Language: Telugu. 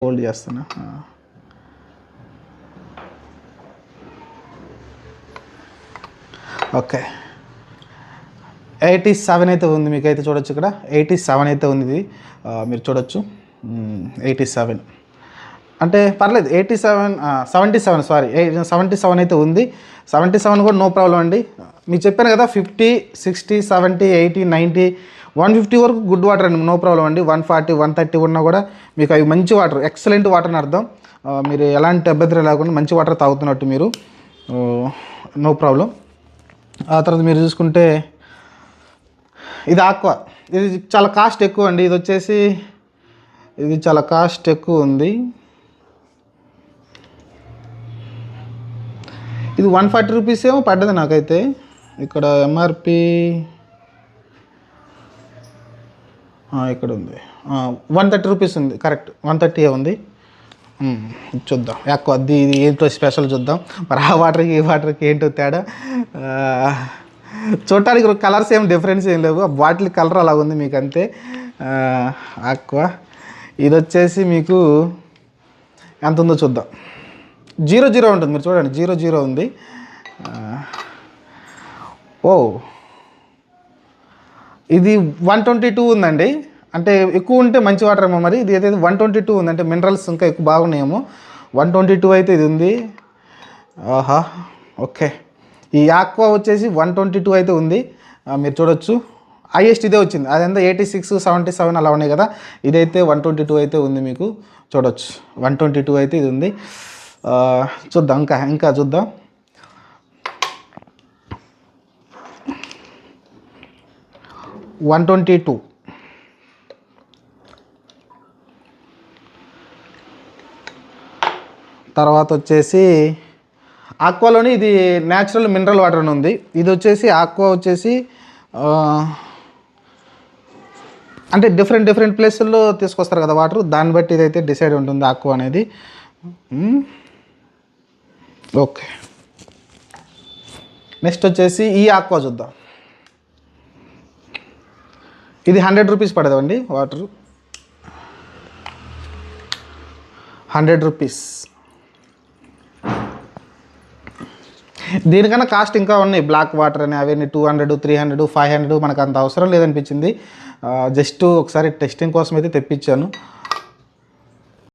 హోల్డ్ చేస్తాను. ఓకే, 87 అయితే ఉంది. మీకైతే చూడొచ్చు ఇక్కడ 87 అయితే ఉంది. ఇది మీరు చూడొచ్చు 87 అంటే పర్లేదు. 77 సారీ 77 అయితే ఉంది. 77 కూడా నో ప్రాబ్లం అండి. మీకు చెప్పాను కదా 50, 60, 70, 80, 90, 150 వరకు గుడ్ వాటర్ అండి, నో ప్రాబ్లం అండి. 140, 130 ఉన్నా కూడా మీకు అవి మంచి వాటర్, ఎక్సలెంట్ వాటర్ అని అర్థం. మీరు ఎలాంటి అభ్యంతరం లేకుండా మంచి వాటర్ తాగుతున్నట్టు మీరు, నో ప్రాబ్లం. ఆ తర్వాత మీరు చూసుకుంటే ఇది ఆక్వా. ఇది చాలా కాస్ట్ ఎక్కువ అండి. ఇది వచ్చేసి ఇది చాలా కాస్ట్ ఎక్కువ ఉంది. ఇది 140 రూపీస్ ఏమో పడ్డది నాకైతే. ఇక్కడ ఎంఆర్పి ఇక్కడ ఉంది 130 రూపీస్ ఉంది. కరెక్ట్ 130 ఉంది. చూద్దాం ఎక్కువ అది ఇది ఏంటో స్పెషల్ చూద్దాం. మరి ఆ వాటర్కి ఈ వాటర్కి ఏంటో తేడా. చూడటానికి కలర్స్ ఏం డిఫరెన్స్ ఏం లేవు. బాటిల్ కలర్ అలా ఉంది మీకు అంతే. ఆక్వా ఇది వచ్చేసి మీకు ఎంత ఉందో చూద్దాం. 00 ఉంటుంది, మీరు చూడండి 00 ఉంది. ఓ ఇది 122 ఉందండి. అంటే ఎక్కువ ఉంటే మంచి వాటర్ ఏమో మరి. ఇది అయితే 122 ఉంది, అంటే మినరల్స్ ఇంకా ఎక్కువ బాగున్నాయేమో. 122 అయితే ఇది ఉంది. ఆహా ఓకే. ఈ ఆక్వా వచ్చేసి 122 అయితే ఉంది, మీరు చూడొచ్చు. హైయెస్ట్ ఇదే వచ్చింది. అదంతా 86, 77 అలా ఉన్నాయి కదా. ఇదైతే 122 అయితే ఉంది, మీకు చూడొచ్చు. 122 అయితే ఇది ఉంది. చూద్దాం ఇంకా చూద్దాం. $122. తర్వాత వచ్చేసి ఆక్వాలోని ఇది న్యాచురల్ మినరల్ వాటర్ అని ఉంది. ఇది వచ్చేసి ఆక్వా వచ్చేసి అంటే డిఫరెంట్ ప్లేసుల్లో తీసుకొస్తారు కదా వాటర్, దాన్ని బట్టి ఇదైతే డిసైడ్ ఉంటుంది ఆక్వా అనేది. ఓకే, నెక్స్ట్ వచ్చేసి ఈ ఆక్వా చూద్దాం. ఇది 100 రూపీస్ పడదండి వాటరు. 100 రూపీస్. దీనికన్నా కాస్ట్ ఇంకా ఉన్నాయి. బ్లాక్ వాటర్ అని అవన్నీ 200, 300, 500 మనకు అంత అవసరం లేదనిపించింది. జస్ట్ ఒకసారి టెస్టింగ్ కోసం అయితే తెప్పించాను.